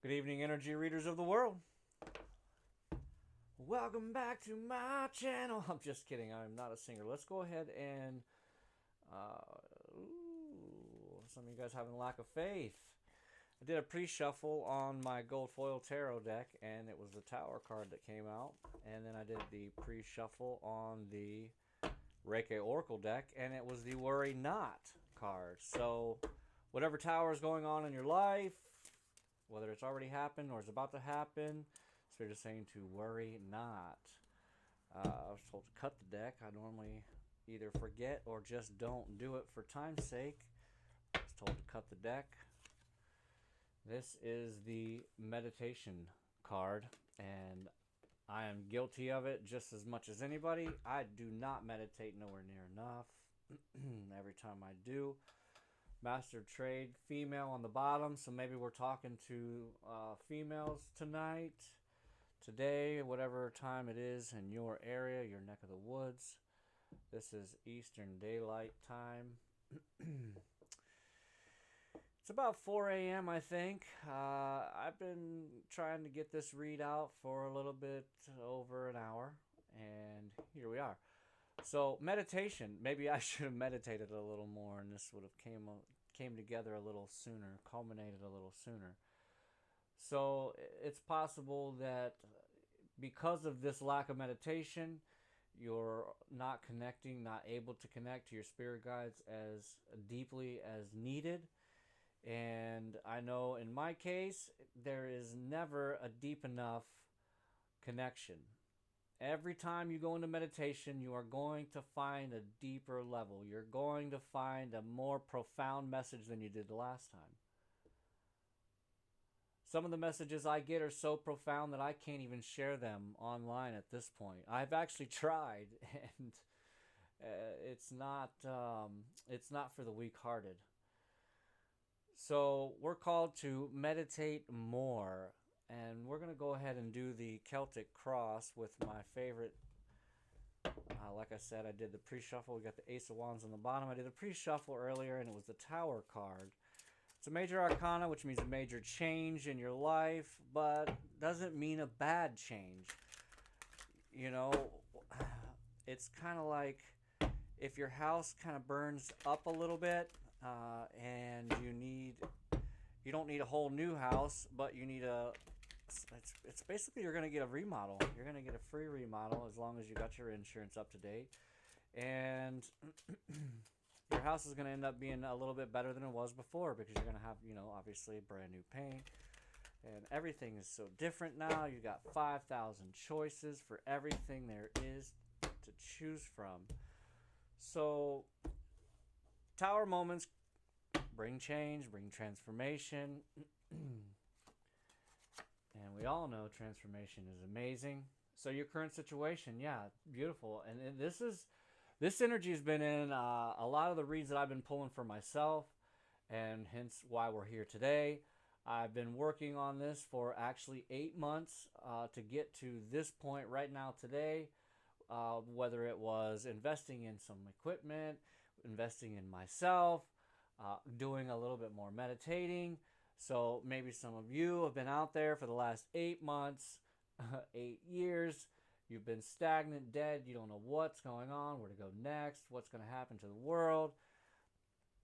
Good evening, energy readers of the world. Welcome back to my channel. I'm just kidding. I'm not a singer. Let's go ahead and. Some of you guys having lack of faith. I did a pre-shuffle on my gold foil tarot deck, and it was the Tower card that came out. And then I did the pre-shuffle on the Reiki Oracle deck, and it was the Worry Not card. So, whatever tower is going on in your life, whether it's already happened or is about to happen, Spirit is saying to worry not. I was told to cut the deck. I normally either forget or just don't do it for time's sake. I was told to cut the deck. This is the meditation card, and I am guilty of it just as much as anybody. I do not meditate nowhere near enough. Every time I do, Master Trade female on the bottom, so maybe we're talking to females tonight, today, whatever time it is in your area, your neck of the woods. This is Eastern Daylight Time. It's about 4 a.m., I think. I've been trying to get this read out for a little bit over an hour, and here we are. So meditation, maybe I should have meditated a little more, and this would have came together a little sooner, culminated a little sooner. So it's possible that because of this lack of meditation, you're not connecting, not able to connect to your spirit guides as deeply as needed. And I know in my case, there is never a deep enough connection. Every time you go into meditation, you are going to find a deeper level. You're going to find a more profound message than you did the last time. Some of the messages I get are so profound that I can't even share them online at this point. I've actually tried, and it's not for the weak-hearted. So we're called to meditate more, and we're going to go ahead and do the Celtic Cross with my favorite. Like I said, I did the pre-shuffle. We got the Ace of Wands on the bottom. I did the pre-shuffle earlier, and it was the Tower card. It's a major arcana, which means a major change in your life, but doesn't mean a bad change. You know, it's kind of like if your house kind of burns up a little bit, and you don't need a whole new house, but you need it's basically you're going to get a remodel. You're going to get a free remodel as long as you got your insurance up to date. And your house is going to end up being a little bit better than it was before because you're going to have, obviously brand new paint. And everything is so different now. You got 5,000 choices for everything there is to choose from. So, tower moments bring change, bring transformation. And we all know transformation is amazing. So your current situation, yeah, beautiful. And this energy has been in a lot of the reads that I've been pulling for myself, and hence why we're here today. I've been working on this for actually 8 months to get to this point right now today. Whether it was investing in some equipment, investing in myself, doing a little bit more meditating. So maybe some of you have been out there for the last 8 months, 8 years. You've been stagnant, dead. You don't know what's going on, where to go next, what's going to happen to the world.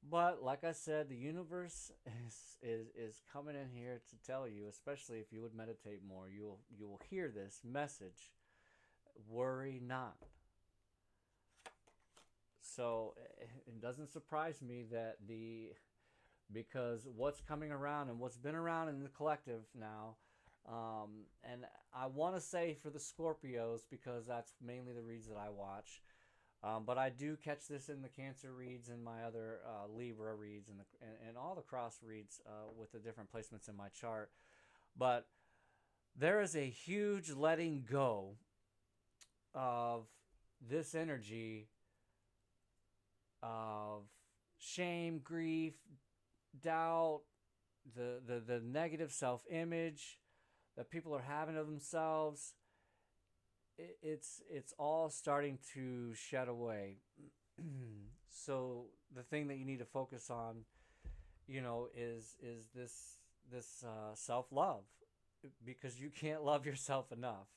But like I said, the universe is coming in here to tell you, especially if you would meditate more, you will hear this message. Worry not. So it doesn't surprise me that because what's coming around and what's been around in the collective now, and I want to say for the Scorpios because that's mainly the reads that I watch, but I do catch this in the Cancer reads and my other Libra reads and all the cross reads with the different placements in my chart. But there is a huge letting go of this energy of shame, grief, doubt, the negative self-image that people are having of themselves. It's all starting to shed away. So the thing that you need to focus on, is self-love, because you can't love yourself enough.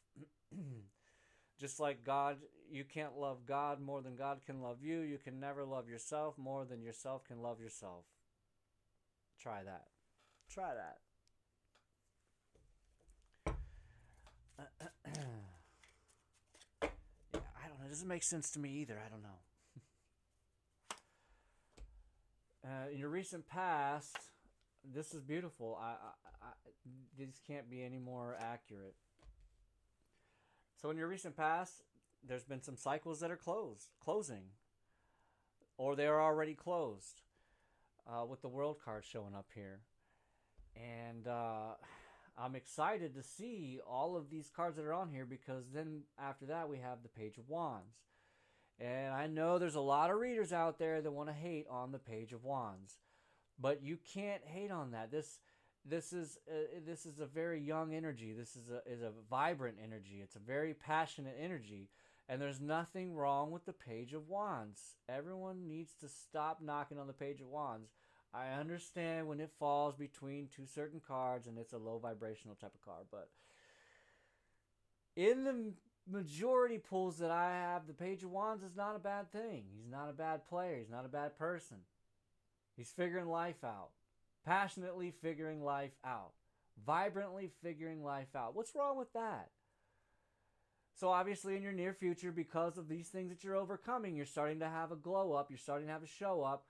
Just like God, you can't love God more than God can love you. You can never love yourself more than yourself can love yourself. Try that. Try that. Yeah, I don't know. It doesn't make sense to me either. I don't know. In your recent past, this is beautiful. These can't be any more accurate. So in your recent past, there's been some cycles that are closing, or they are already closed, with the World card showing up here. And I'm excited to see all of these cards that are on here, because then after that we have the Page of Wands. And I know there's a lot of readers out there that want to hate on the Page of Wands, but you can't hate on that. This is a very young energy. This is a vibrant energy. It's a very passionate energy, and there's nothing wrong with the Page of Wands. Everyone needs to stop knocking on the Page of Wands. I understand when it falls between two certain cards and it's a low vibrational type of card, but in the majority pulls that I have, the Page of Wands is not a bad thing. He's not a bad player. He's not a bad person. He's figuring life out. Passionately figuring life out. Vibrantly figuring life out. What's wrong with that? So obviously in your near future, because of these things that you're overcoming, you're starting to have a glow up. You're starting to have a show up.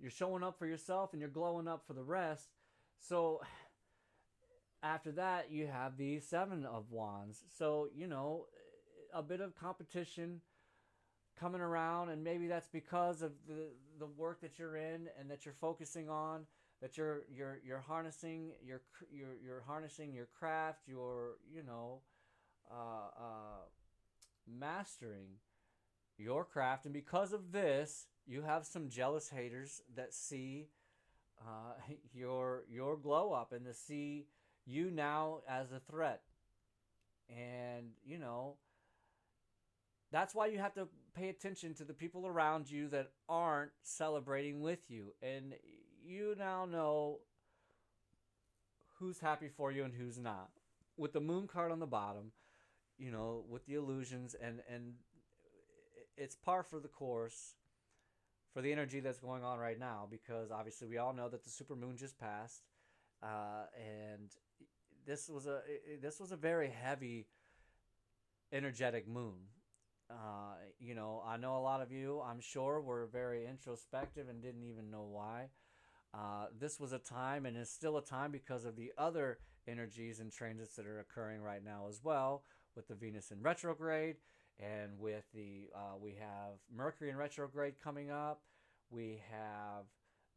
You're showing up for yourself and you're glowing up for the rest. So after that, you have the Seven of Wands. So, a bit of competition coming around, and maybe that's because of the work that you're in and that you're focusing on, that you're harnessing you're harnessing your craft, mastering your craft, and because of this, you have some jealous haters that see your glow up and to see you now as a threat. And that's why you have to pay attention to the people around you that aren't celebrating with you. And you now know who's happy for you and who's not. With the Moon card on the bottom, with the illusions, and it's par for the course for the energy that's going on right now, because obviously we all know that the super moon just passed, and this was a very heavy energetic moon. I know a lot of you, I'm sure, were very introspective and didn't even know why. This was a time, and is still a time, because of the other energies and transits that are occurring right now as well, with the Venus in retrograde, and with we have Mercury in retrograde coming up. We have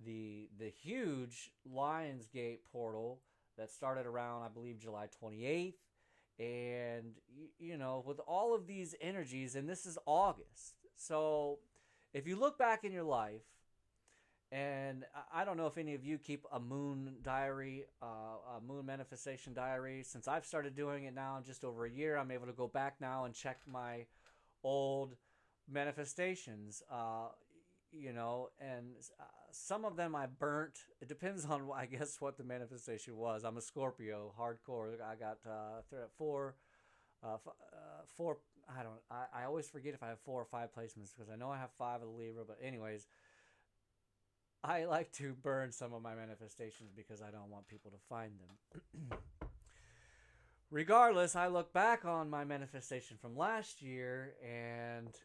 the huge Lionsgate portal that started around, I believe, July 28th. And with all of these energies, and this is August, so if you look back in your life, and I don't know if any of you keep a moon diary, a moon manifestation diary. Since I've started doing it now just over a year, I'm able to go back now and check my old manifestations, and some of them I burnt. It depends on, I guess, what the manifestation was. I'm a Scorpio, hardcore. I got four. I always forget if I have 4 or 5 placements, because I know I have 5 of the Libra. But anyways, I like to burn some of my manifestations because I don't want people to find them. Regardless, I look back on my manifestation from last year, and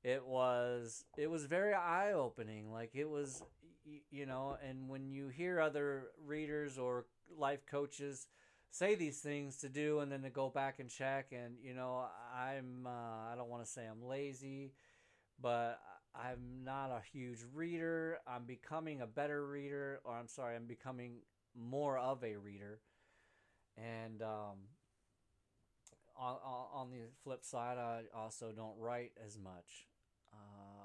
it was very eye-opening. Like, it was, and when you hear other readers or life coaches say these things to do, and then to go back and check, and I don't want to say I'm lazy, but I'm not a huge reader. I'm becoming a better reader, or I'm becoming more of a reader. And on the flip side, I also don't write as much.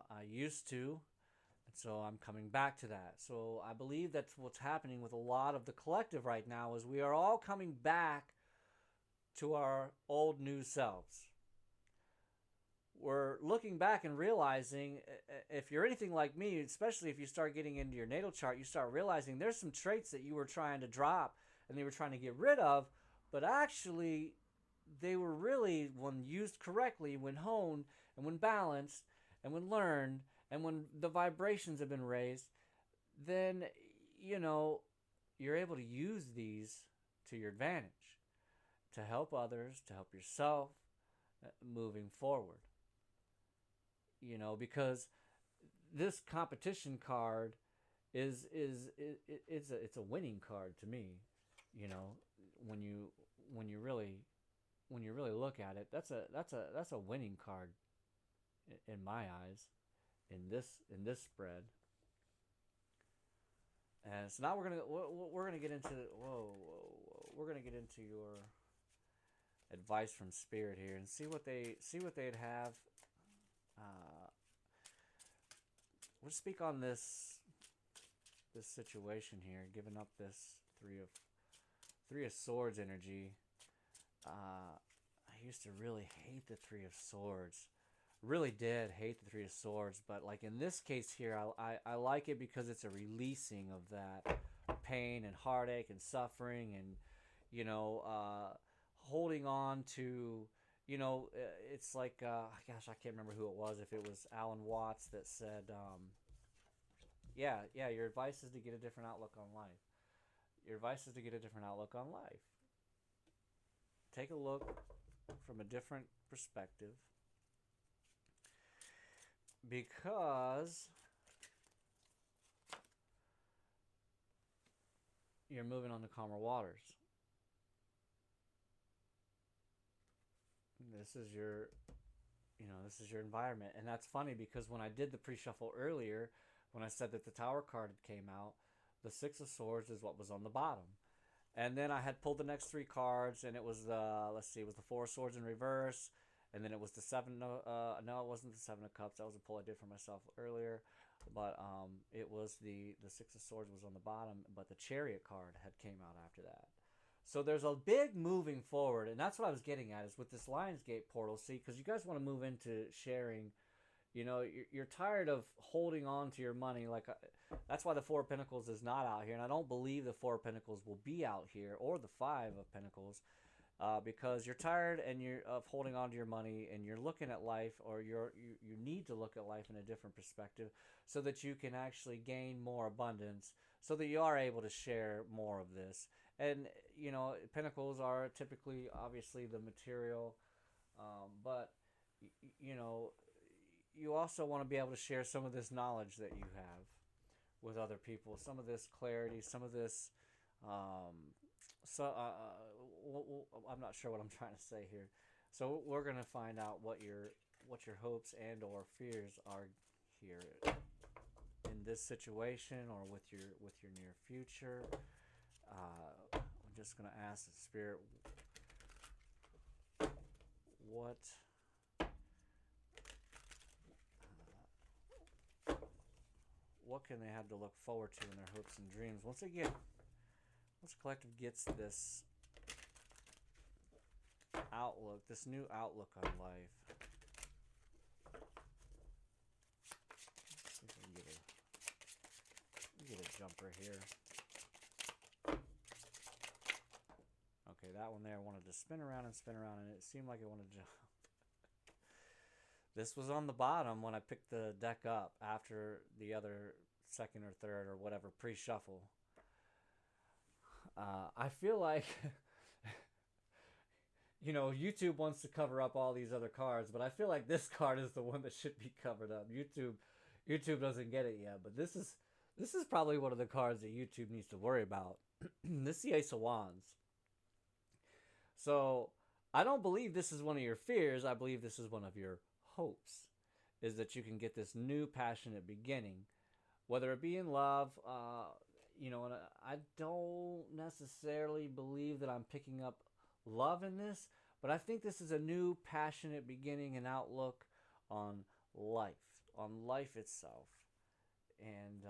I used to, and so I'm coming back to that. So I believe that's what's happening with a lot of the collective right now, is we are all coming back to our old new selves. We're looking back and realizing, if you're anything like me, especially if you start getting into your natal chart, you start realizing there's some traits that you were trying to drop and they were trying to get rid of, but actually they were really, when used correctly, when honed and when balanced and when learned and when the vibrations have been raised, then you know you're able to use these to your advantage, to help others, to help yourself, moving forward. Because this competition card it's a winning card to me. You know, when you when you really when you really look at it, that's a winning card in my eyes, in this spread. And so now we're gonna get into we're gonna get into your advice from spirit here and see what they'd have. Uh, we'll speak on this situation here, giving up this three of swords energy. I used to really hate the three of swords. Really did hate the three of swords, but like in this case here, I like it because it's a releasing of that pain and heartache and suffering, and you know holding on to, it's like, gosh, I can't remember who it was, if it was Alan Watts that said, yeah, your advice is to get a different outlook on life. Your advice is to get a different outlook on life. Take a look from a different perspective, because you're moving on to calmer waters. This is your environment. And that's funny, because when I did the pre-shuffle earlier, when I said that the Tower card came out, the Six of Swords is what was on the bottom. And then I had pulled the next three cards, and it was it was the Four of Swords in reverse, and then it was the Seven. No, it wasn't the Seven of Cups. That was a pull I did for myself earlier, but it was the Six of Swords was on the bottom, but the Chariot card had came out after that. So there's a big moving forward, and that's what I was getting at, is with this Lionsgate portal. See, because you guys want to move into sharing. You're tired of holding on to your money. That's why the Four of Pentacles is not out here, and I don't believe the Four of Pentacles will be out here, or the Five of Pentacles, because you're tired and you're of holding on to your money, and you're looking at life, or you need to look at life in a different perspective, so that you can actually gain more abundance, so that you are able to share more of this. And Pentacles are typically, obviously, the material, but you know you also want to be able to share some of this knowledge that you have with other people, some of this clarity, some of this. I'm not sure what I'm trying to say here. So we're gonna find out what your hopes and or fears are here in this situation, or with your near future. I'm just gonna ask the spirit what can they have to look forward to in their hopes and dreams. Once collective gets this outlook, this new outlook on life. Let's see if we can get a jumper here. Okay, that one there wanted to spin around, and it seemed like it wanted to jump. This was on the bottom when I picked the deck up after the other second or third or whatever pre-shuffle. I feel like YouTube wants to cover up all these other cards, but I feel like this card is the one that should be covered up. YouTube doesn't get it yet, but this is probably one of the cards that YouTube needs to worry about. This is the Ace of Wands. So I don't believe this is one of your fears. I believe this is one of your hopes, is that you can get this new passionate beginning, whether it be in love. And I don't necessarily believe that I'm picking up love in this, but I think this is a new passionate beginning and outlook on life itself. And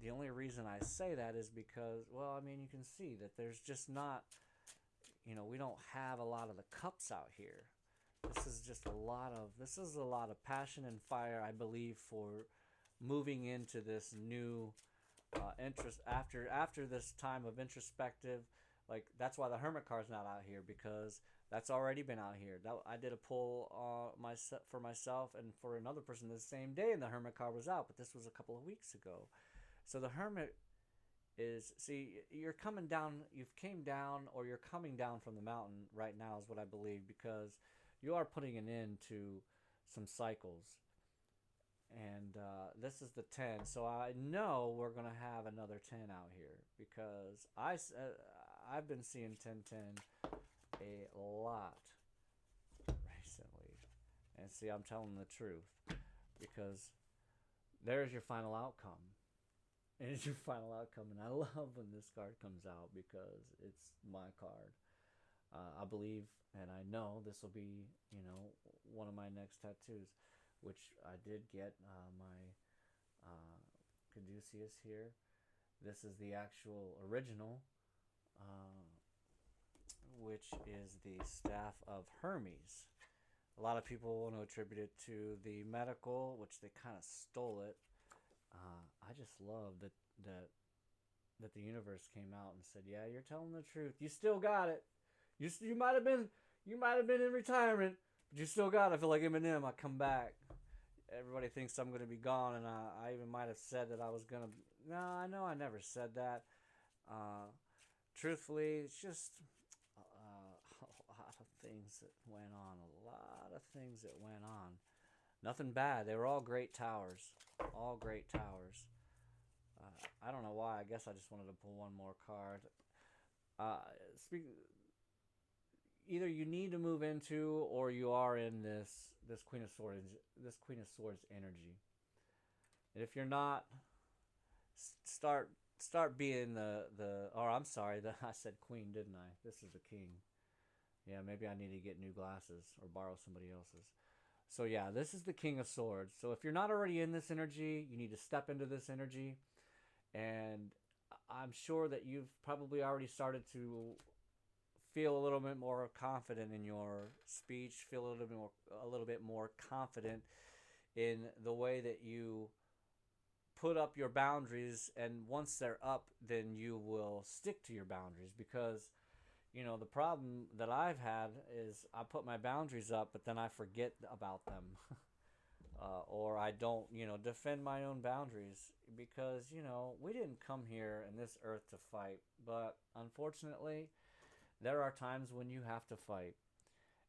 the only reason I say that is because, you can see that there's just not, we don't have a lot of the cups out here. This is a lot of passion and fire, I believe, for moving into this new interest after this time of introspective, Like that's why the hermit card's not out here, because that's already been out here. That I did a pull for myself and for another person the same day, and the hermit card was out. But this was a couple of weeks ago. So the hermit is, see, you're coming down. You've came down, or you're coming down from the mountain right now, is what I believe, because you are putting an end to some cycles. And this is the 10, so I know we're gonna have another 10 out here, because I've been seeing 1010 a lot recently. And see, I'm telling the truth, because there's your final outcome. And it's your final outcome, and I love when this card comes out because it's my card. I believe and I know this will be, one of my next tattoos, which I did get my caduceus here. This is the actual original, uh, which is the staff of Hermes. A lot of people want to attribute it to the medical, which they kind of stole it. I just love that the universe came out and said, "Yeah, you're telling the truth. You still got it. You might have been in retirement, but you still got it." I feel like Eminem. I come back. Everybody thinks I'm going to be gone, and I even might have said that I was going to. No, I know I never said that. Uh, Truthfully, it's just a lot of things that went on. A lot of things that went on. Nothing bad. They were all great towers. All great towers. I don't know why. I guess I just wanted to pull one more card. Uh, speak, Either you need to move into, or you are in this Queen of Swords energy. And if you're not, start being the or I'm sorry, I said queen, didn't I? This is the king. Yeah, maybe I need to get new glasses or borrow somebody else's. So yeah, this is the King of Swords. So if you're not already in this energy, you need to step into this energy. And I'm sure that you've probably already started to feel a little bit more confident in your speech, feel a little bit more confident in the way that you put up your boundaries, and once they're up, then you will stick to your boundaries. Because the problem that I've had is I put my boundaries up, but then I forget about them. Or I don't, defend my own boundaries, because, we didn't come here in this earth to fight. But unfortunately, there are times when you have to fight.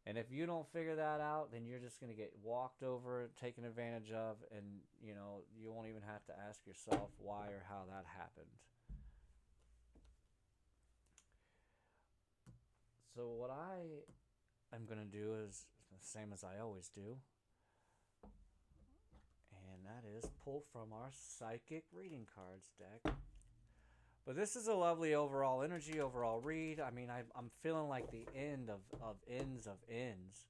And if you don't figure that out, then you're just going to get walked over, taken advantage of, and, you won't even have to ask yourself why or how that happened. So what I am going to do is the same as I always do, and that is pull from our Psychic Reading Cards deck. But this is a lovely overall energy, overall read. I mean, I'm feeling like the end of ends of ends.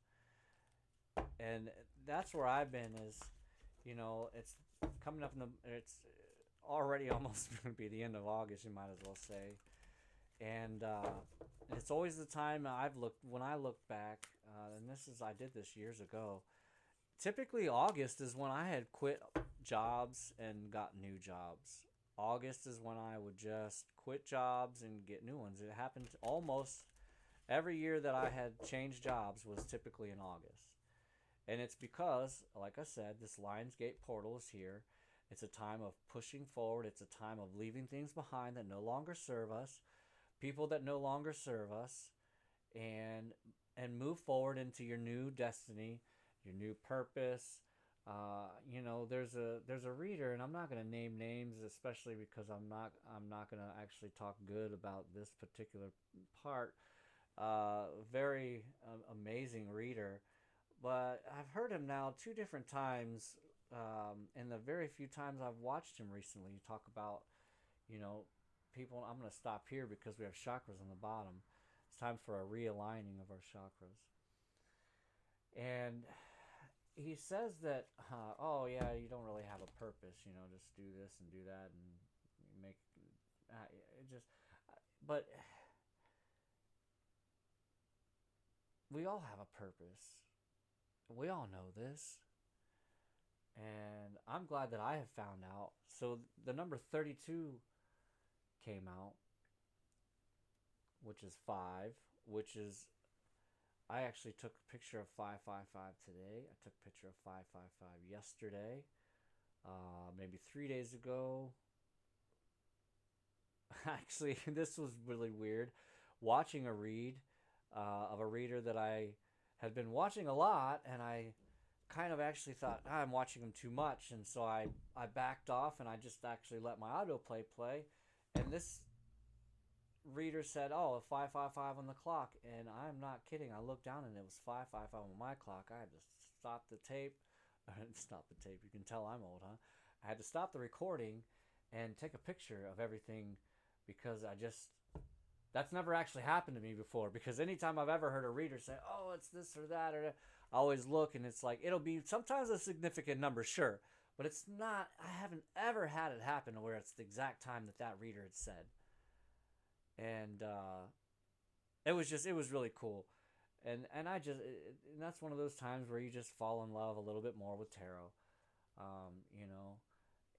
And that's where I've been is, it's coming up it's already almost going to be the end of August, you might as well say. And it's always the time when I look back, and I did this years ago. Typically August is when I had quit jobs and got new jobs. August is when I would just quit jobs and get new ones. It happened almost every year that I had changed jobs was typically in August. And it's because, like I said, this Lionsgate portal is here. It's a time of pushing forward. It's a time of leaving things behind that no longer serve us, people that no longer serve us, and move forward into your new destiny, your new purpose. There's a reader, and I'm not going to name names, especially because I'm not going to actually talk good about this particular part. Very amazing reader, but I've heard him now 2 different times, in the very few times I've watched him recently talk about, people. I'm going to stop here because we have chakras on the bottom. It's time for a realigning of our chakras, and he says that, oh yeah, you don't really have a purpose, just do this and do that and make it just. But we all have a purpose. We all know this, and I'm glad that I have found out. So the number 32 came out, which is 5, which is, I actually took a picture of 555 today. I took a picture of 555 yesterday, maybe 3 days ago. Actually, this was really weird. Watching a read of a reader that I had been watching a lot, and I kind of actually thought, I'm watching him too much, and so I backed off and I just actually let my autoplay play. And this reader said, "Oh, 555 on the clock," and I'm not kidding. I looked down and it was 555 on my clock. I had to stop the tape. Stop the tape. You can tell I'm old, huh? I had to stop the recording and take a picture of everything because that's never actually happened to me before. Because anytime I've ever heard a reader say, "Oh, it's this or that," or that, I always look and it's like it'll be sometimes a significant number, sure, but it's not. I haven't ever had it happen where it's the exact time that reader had said, and it was really cool, and and that's one of those times where you just fall in love a little bit more with tarot, you know.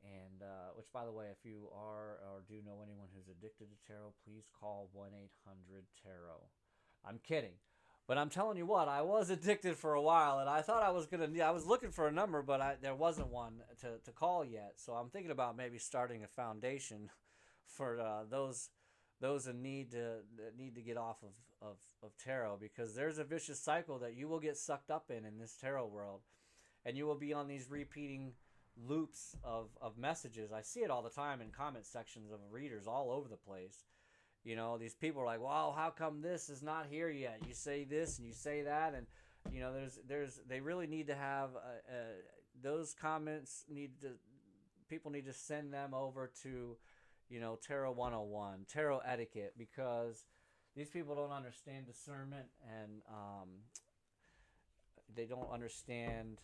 And which, by the way, if you are or do know anyone who's addicted to tarot, please call 1-800-TAROT. I'm kidding. But I'm telling you what, I was addicted for a while, and I thought I was looking for a number, but there wasn't one to call yet. So I'm thinking about maybe starting a foundation for those in need that need to get off of tarot, because there's a vicious cycle that you will get sucked up in this tarot world, and you will be on these repeating loops of messages. I see it all the time in comment sections of readers all over the place. You know, these people are like, "Well, how come this is not here yet? You say this and you say that," and you know, they really need to have those comments people need to send them over to, you know, Tarot 101, Tarot etiquette, because these people don't understand discernment, and they don't understand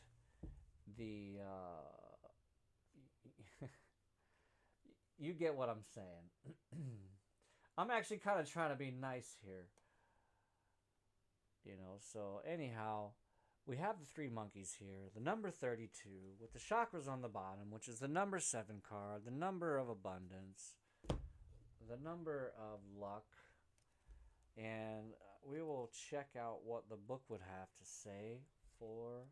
the you get what I'm saying. I'm actually kind of trying to be nice here, you know. So anyhow, we have the 3 monkeys here, the number 32 with the chakras on the bottom, which is the number 7 card, the number of abundance, the number of luck, and we will check out what the book would have to say for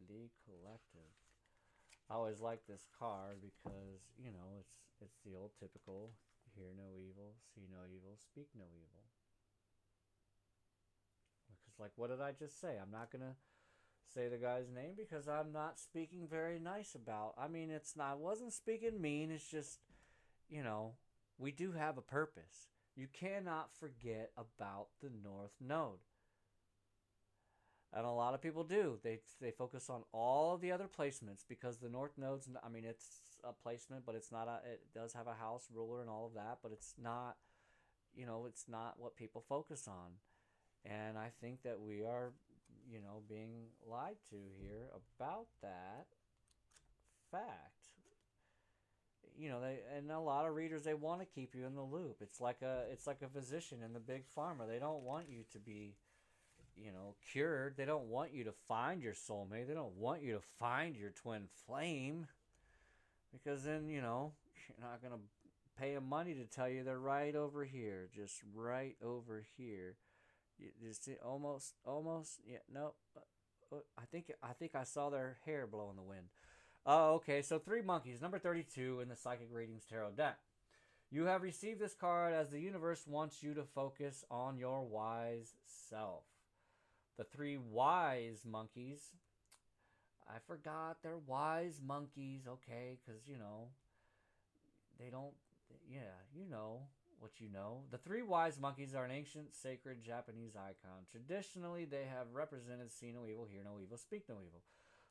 the collective. I always like this card because, you know, it's the old typical hear no evil, see no evil, speak no evil. Because, like, what did I just say? I'm not gonna say the guy's name because I'm not speaking very nice about. I mean, it's not. I wasn't speaking mean. It's just, you know, we do have a purpose. You cannot forget about the North Node. And a lot of people do. They focus on all of the other placements because the North Node's, I mean, it's a placement, but it's not it does have a house ruler and all of that, but it's not, you know, it's not what people focus on. And I think that we are, you know, being lied to here about that fact. You know, and a lot of readers, they want to keep you in the loop. It's like a physician in the big pharma. They don't want you to be, you know, cured. They don't want you to find your soulmate. They don't want you to find your twin flame, because then, you know, you're not going to pay them money to tell you they're right over here, just right over here. You see, almost, yeah, no. I think I saw their hair blow in the wind. Oh, okay. So 3 monkeys, number 32 in the Psychic Readings Tarot deck. You have received this card as the universe wants you to focus on your wise self. The 3 wise monkeys. I forgot they're wise monkeys, okay, because, you know, they don't, yeah, you know what you know. The 3 wise monkeys are an ancient, sacred Japanese icon. Traditionally, they have represented see no evil, hear no evil, speak no evil.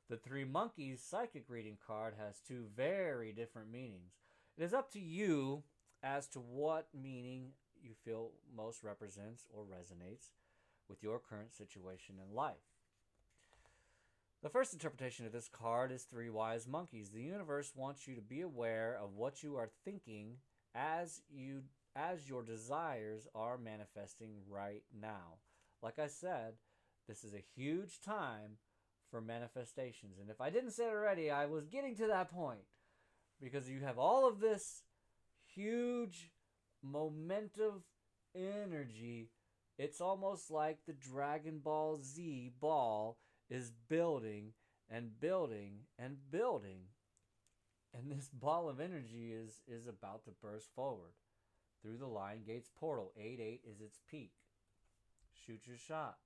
The 3 monkeys psychic reading card has 2 very different meanings. It is up to you as to what meaning you feel most represents or resonates with your current situation in life. The first interpretation of this card is 3 wise monkeys. The universe wants you to be aware of what you are thinking as your desires are manifesting right now. Like I said, this is a huge time for manifestations. And if I didn't say it already, I was getting to that point, because you have all of this huge momentum energy. It's almost like the Dragon Ball Z ball is building and building and building. And this ball of energy is about to burst forward through the Lionsgate's portal. 8-8 is its peak. Shoot your shot.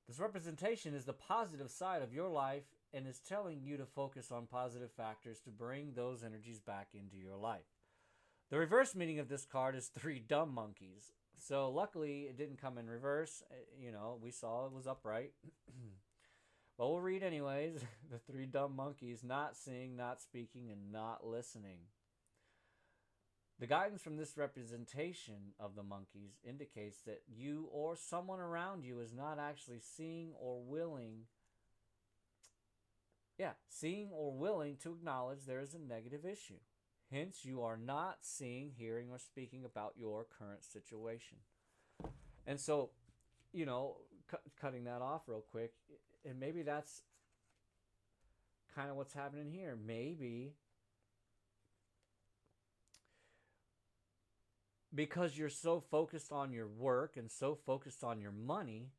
This representation is the positive side of your life and is telling you to focus on positive factors to bring those energies back into your life. The reverse meaning of this card is 3 dumb monkeys. So luckily it didn't come in reverse. We saw it was upright. But we'll read anyways. The 3 dumb monkeys, not seeing, not speaking, and not listening. The guidance from this representation of the monkeys indicates that you or someone around you is not actually seeing or willing to acknowledge there is a negative issue. Hence, you are not seeing, hearing, or speaking about your current situation. And so, cutting that off real quick, and maybe that's kind of what's happening here. Maybe because you're so focused on your work and so focused on your money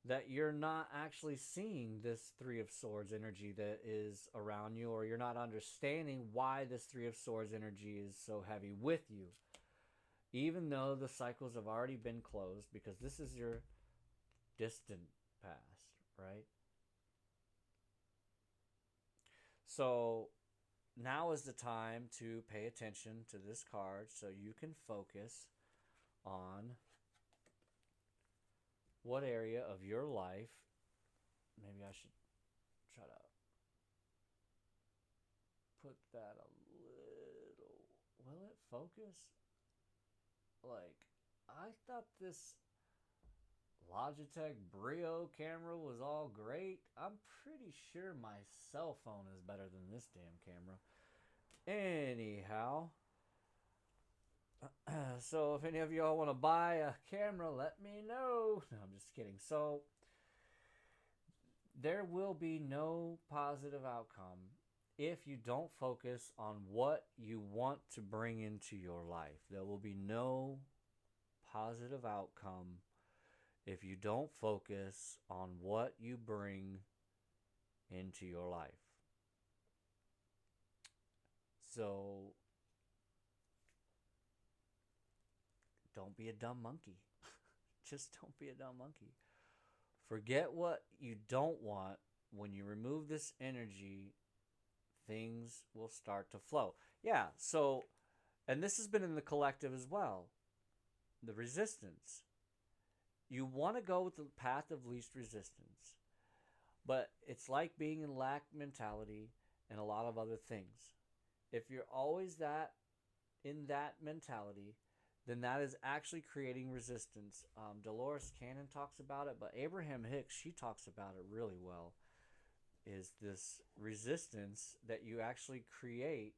that you're not actually seeing this 3 of Swords energy that is around you, or you're not understanding why this 3 of Swords energy is so heavy with you. Even though the cycles have already been closed, because this is your distant past, right? So now is the time to pay attention to this card so you can focus on what area of your life. Maybe I should try to put that a little. Will it focus? Like, I thought this Logitech Brio camera was all great. I'm pretty sure my cell phone is better than this damn camera. Anyhow, so if any of y'all want to buy a camera, let me know. No, I'm just kidding. So there will be no positive outcome if you don't focus on what you want to bring into your life. There will be no positive outcome if you don't focus on what you bring into your life. So don't be a dumb monkey. Just don't be a dumb monkey. Forget what you don't want. When you remove this energy, things will start to flow. Yeah, so, and this has been in the collective as well. The resistance. You want to go with the path of least resistance. But it's like being in lack mentality and a lot of other things. If you're always in that mentality, then that is actually creating resistance. Dolores Cannon talks about it, but Abraham Hicks, she talks about it really well, is this resistance that you actually create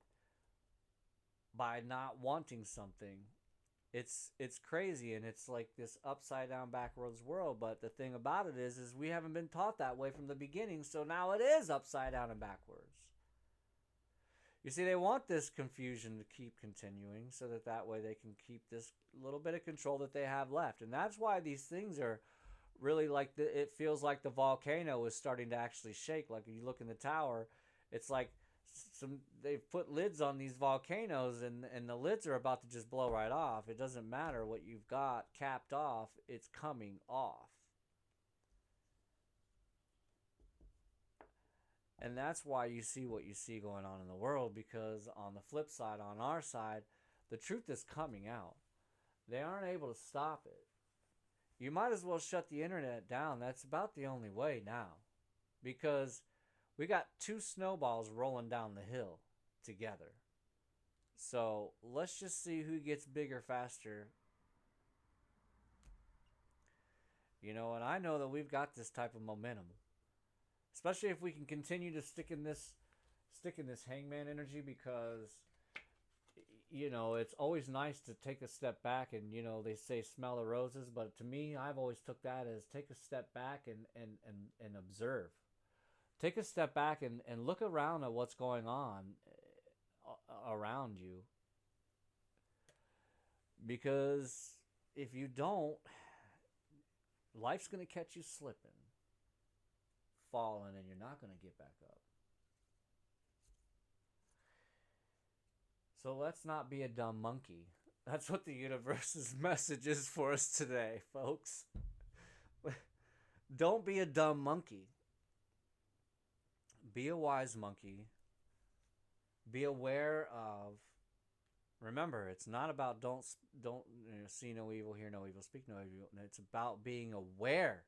by not wanting something. It's crazy, and it's like this upside down backwards world, but the thing about it is we haven't been taught that way from the beginning, so now it is upside down and backwards. You see, they want this confusion to keep continuing so that way they can keep this little bit of control that they have left. And that's why these things are really like, it feels like the volcano is starting to actually shake. Like if you look in the tower, it's like they've put lids on these volcanoes, and the lids are about to just blow right off. It doesn't matter what you've got capped off, it's coming off. And that's why you see what you see going on in the world, because on the flip side, on our side, the truth is coming out. They aren't able to stop it. You might as well shut the internet down. That's about the only way now, because we got 2 snowballs rolling down the hill together. So let's just see who gets bigger faster. And I know that we've got this type of momentum. Especially if we can continue to stick in this hangman energy, because it's always nice to take a step back, and they say smell the roses, but to me, I've always took that as take a step back and observe. Take a step back and look around at what's going on around you. Because if you don't, life's going to catch you slipping, falling, and you're not going to get back up. So let's not be a dumb monkey. That's what the universe's message is for us today, folks. Don't be a dumb monkey. Be a wise monkey. Be aware of. Remember, it's not about don't see no evil, hear no evil, speak no evil. It's about being aware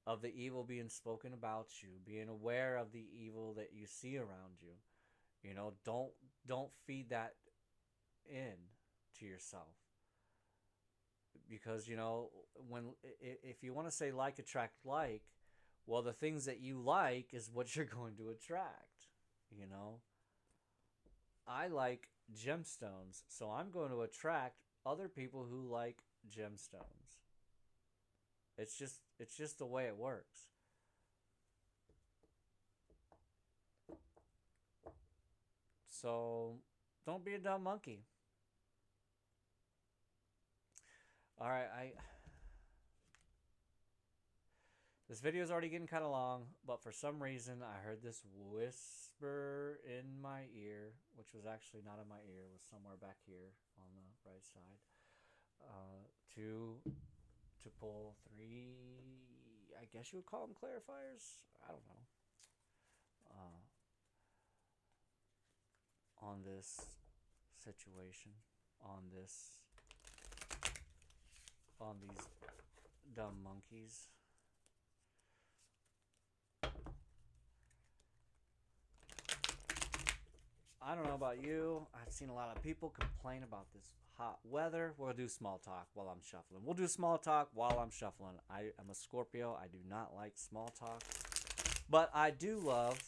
of the evil being spoken about you, being aware of the evil that you see around you. Don't feed that in to yourself, because when if you want to say like attract like, well, the things that you like is what you're going to attract. I like gemstones, so I'm going to attract other people who like gemstones. It's just the way it works. So don't be a dumb monkey. All right, this video is already getting kind of long, but for some reason I heard this whisper in my ear, which was actually not in my ear, it was somewhere back here on the right side. To pull 3, I guess you would call them clarifiers. I don't know. On this situation, on these dumb monkeys. I don't know about you. I've seen a lot of people complain about this hot weather. We'll do small talk while I'm shuffling. We'll do small talk while I'm shuffling. I am a Scorpio. I do not like small talk. But I do love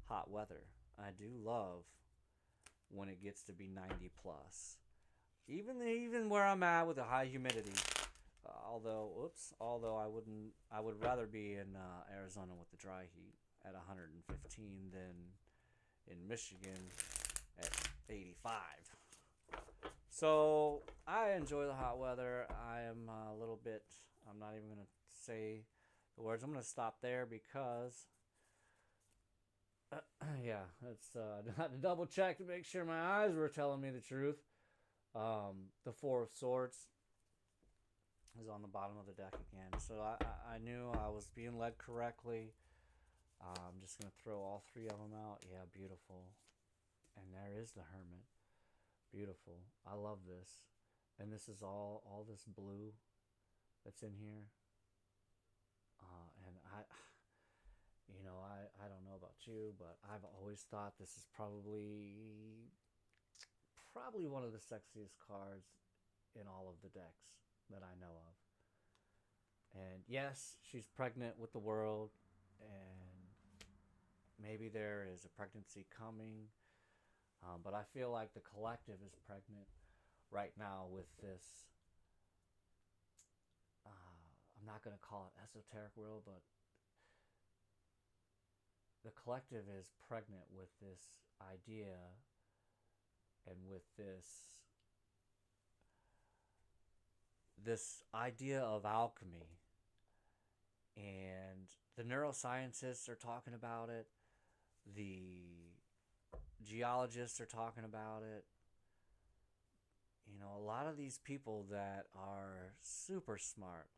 hot weather. I do love when it gets to be 90 plus. Even where I'm at with the high humidity. Although I would rather be in Arizona with the dry heat at 115 than in Michigan at 85. So I enjoy the hot weather. I am a little bit, I'm not even going to say the words. I'm going to stop there because yeah, it's I had to double check to make sure my eyes were telling me the truth. The 4 of Swords is on the bottom of the deck again, so I knew I was being led correctly. I'm just gonna throw all 3 of them out. Yeah, beautiful. And there is the Hermit. Beautiful. I love this. And this is all this blue that's in here. And I don't know about you, but I've always thought this is probably one of the sexiest cards in all of the decks that I know of. And yes, she's pregnant with the world, and maybe there is a pregnancy coming, but I feel like the collective is pregnant right now with this. I'm not going to call it esoteric world, but the collective is pregnant with this idea and with this idea of alchemy. And the neuroscientists are talking about it. The geologists are talking about it. A lot of these people that are super smart,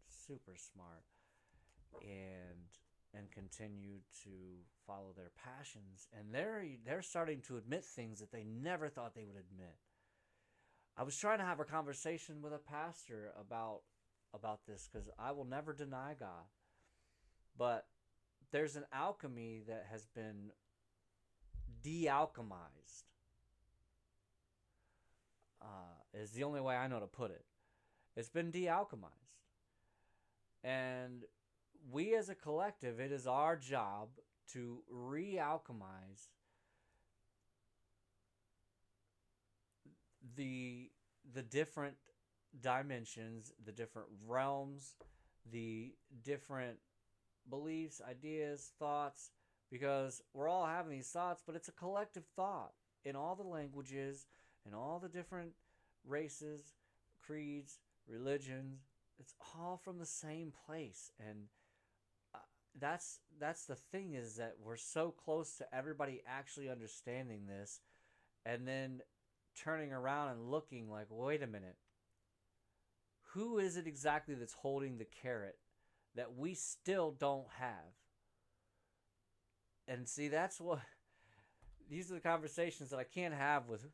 super smart, and continue to follow their passions, and they're starting to admit things that they never thought they would admit. I was trying to have a conversation with a pastor about this, because I will never deny God, but there's an alchemy that has been de-alchemized, is the only way I know to put it. It's been de-alchemized, and we as a collective, it is our job to re-alchemize the different dimensions, the different realms, the different beliefs, ideas, thoughts, because we're all having these thoughts, but it's a collective thought. in all the languages, in all the different races, creeds, religions. It's all from the same place, and uh, that's the thing, is that we're so close to everybody actually understanding this, and then turning around and looking like, wait a minute, who is it exactly that's holding the carrot that we still don't have? And see, that's what these are the conversations that I can't have with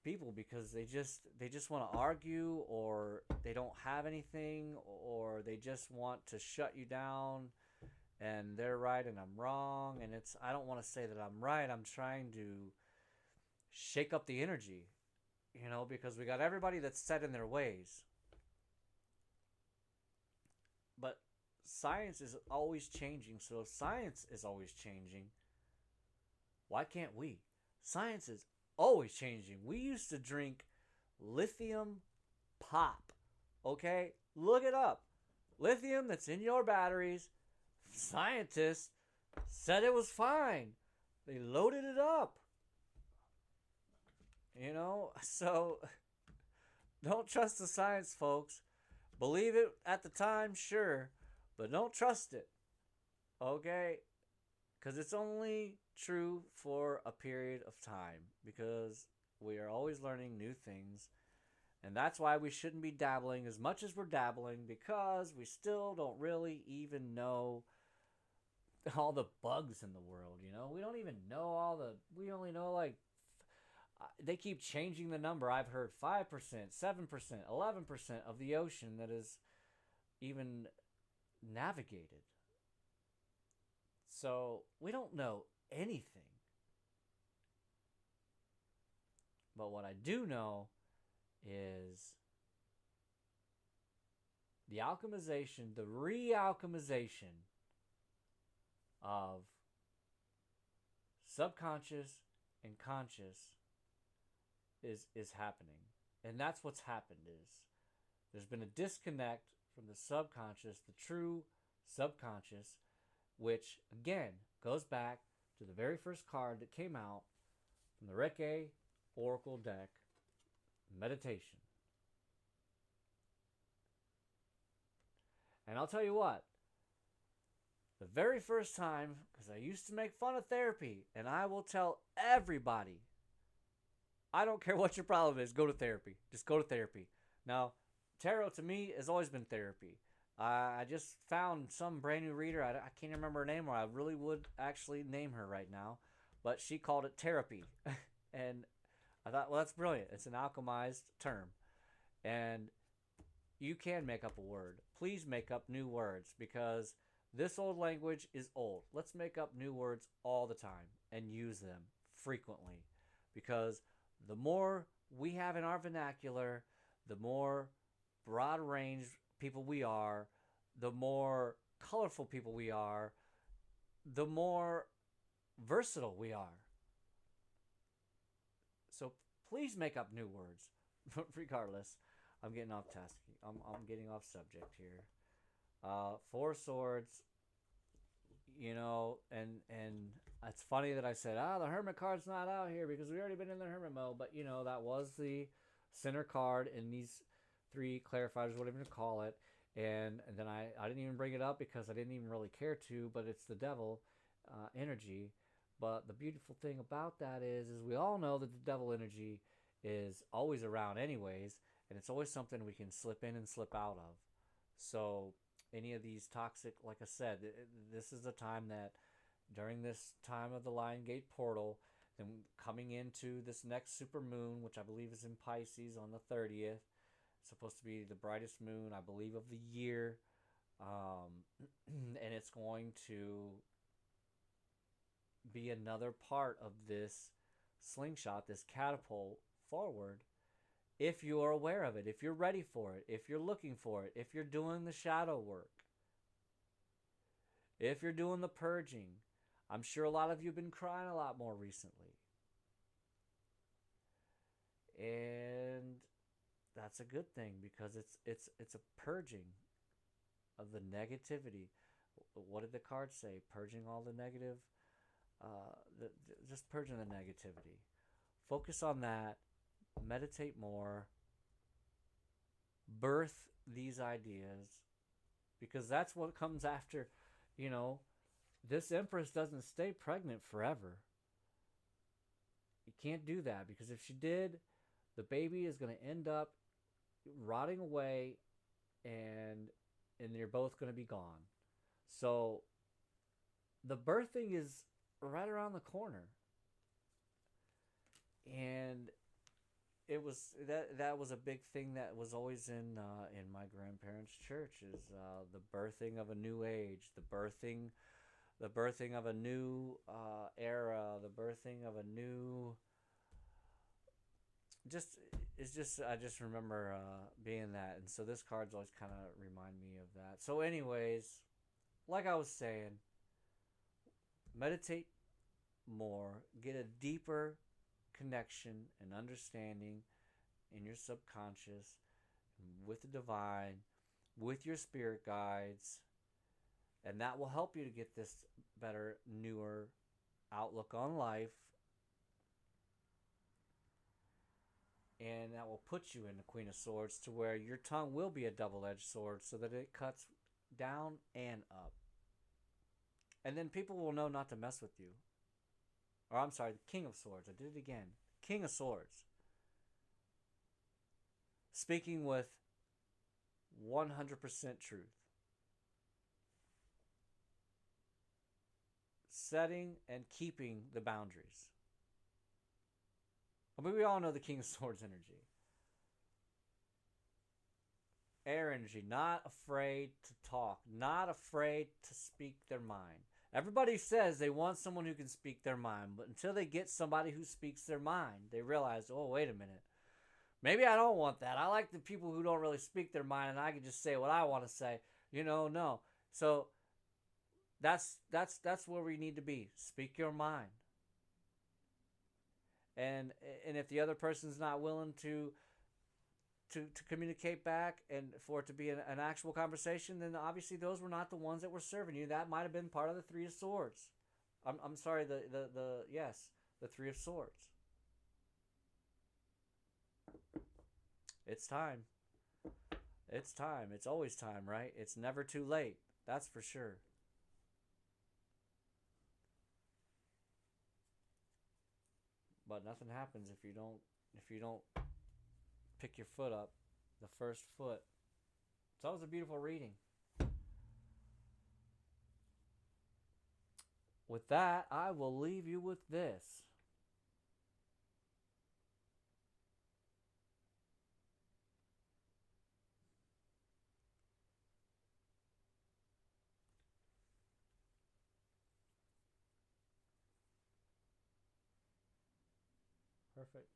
people, because they just want to argue, or they don't have anything, or they just want to shut you down, and they're right and I'm wrong. And it's, I don't want to say that I'm right. I'm trying to shake up the energy, because we got everybody that's set in their ways. But science is always changing. So if science is always changing, why can't we? Science is always changing. We used to drink lithium pop. Okay? Look it up. Lithium that's in your batteries. Scientists said it was fine. They loaded it up. So don't trust the science, folks. Believe it at the time, sure, but don't trust it. Okay? Because it's only true for a period of time, because we are always learning new things. And that's why we shouldn't be dabbling as much as we're dabbling, because we still don't really even know all the bugs in the world. We don't even know we only know, like, they keep changing the number. I've heard 5%, 7%, 11% of the ocean that is even navigated. So we don't know anything. But what I do know is the alchemization, the re-alchemization of subconscious and conscious is happening. And that's what's happened, is there's been a disconnect from the subconscious, the true subconscious, which again goes back to the very first card that came out from the Reiki Oracle deck, meditation. And I'll tell you what, the very first time, because I used to make fun of therapy, and I will tell everybody, I don't care what your problem is, go to therapy. Just go to therapy. Now, tarot to me has always been therapy. I just found some brand new reader. I can't remember her name, or I really would actually name her right now. But she called it therapy. And I thought, well, that's brilliant. It's an alchemized term. And you can make up a word. Please make up new words, because this old language is old. Let's make up new words all the time and use them frequently. Because the more we have in our vernacular, the more broad range people we are, the more colorful people we are, the more versatile we are. So please make up new words. Regardless, I'm getting off task. I'm getting off subject here. Four Swords, and it's funny that I said, the Hermit card's not out here because we already been in the Hermit mode, but that was the center card in these three clarifiers, whatever you call it. And then I didn't even bring it up because I didn't even really care to, but it's the devil energy. But the beautiful thing about that is we all know that the devil energy is always around anyways, and it's always something we can slip in and slip out of. So any of these toxic, like I said, this is the time that during this time of the Lionsgate portal, then coming into this next super moon, which I believe is in Pisces on the 30th, supposed to be the brightest moon, I believe, of the year. And it's going to be another part of this slingshot, this catapult forward, if you are aware of it, if you're ready for it, if you're looking for it, if you're doing the shadow work, if you're doing the purging. I'm sure a lot of you have been crying a lot more recently. And that's a good thing, because it's a purging of the negativity. What did the card say? Purging all the negative just purging the negativity. Focus on that. Meditate more. Birth these ideas, because that's what comes after. You know, this empress doesn't stay pregnant forever. You can't do that, because if she did, the baby is going to end up rotting away, and you're both going to be gone. So the birthing is right around the corner. And that was a big thing that was always in my grandparents' church, is the birthing of a new age, the birthing of a new era, the birthing of a new, just it's just I just remember being that. And so this card's always kind of remind me of that. So anyways, like I was saying, meditate more, get a deeper connection and understanding in your subconscious with the divine, with your spirit guides, and that will help you to get this better, newer outlook on life, and that will put you in the Queen of Swords, to where your tongue will be a double-edged sword, so that it cuts down and up. And then people will know not to mess with you. Or I'm sorry, the King of Swords. I did it again. King of Swords. Speaking with 100% truth. Setting and keeping the boundaries. I mean, we all know the King of Swords energy. Air energy, not afraid to talk, not afraid to speak their mind. Everybody says they want someone who can speak their mind, but until they get somebody who speaks their mind, they realize, oh, wait a minute. Maybe I don't want that. I like the people who don't really speak their mind, and I can just say what I want to say. No. So that's where we need to be. Speak your mind. And if the other person's not willing to communicate back, and for it to be an actual conversation, then obviously those were not the ones that were serving you. That might have been part of the Three of Swords. I'm sorry, the Three of Swords. It's time. It's time. It's always time, right? It's never too late. That's for sure. But nothing happens if you don't pick your foot up, the first foot. So that was a beautiful reading. With that, I will leave you with this. Perfect.